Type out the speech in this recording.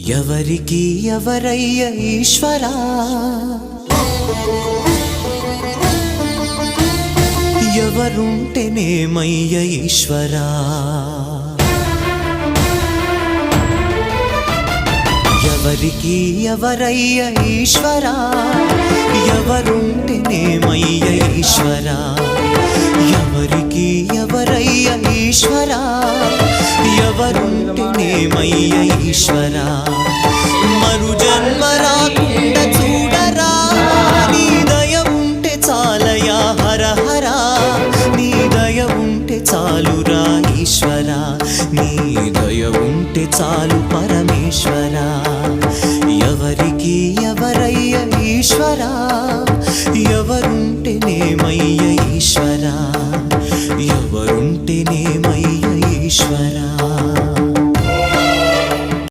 ఎవరికి ఎవరయ్య ఈశ్వరా, ఎవరుంటేనేమయ్య ఈశ్వరా, ఎవరికి ఎవరయ్య ఈశ్వరా, ఎవరుంటేనేమయ్య ఈశ్వరా, ఎవరికి ఎవరయ్య ఈశ్వరా, ఎవరుంటేనేమయ్య ఈశ్వరా, మరు జన్మ రాకుండా చూడరా, నీ దయ ఉంటే చాలయా హర హర, నీ దయ ఉంటే చాలురా ఈశ్వరా, నీ దయ ఉంటే చాలు పరమేశ్వరా, ఎవరికి ఎవరయ్య ఈశ్వరా, ఎవరుంటేనేమయ్య ఈశ్వరా, ఎవరుంటేనేమయ్య ఈశ్వరా.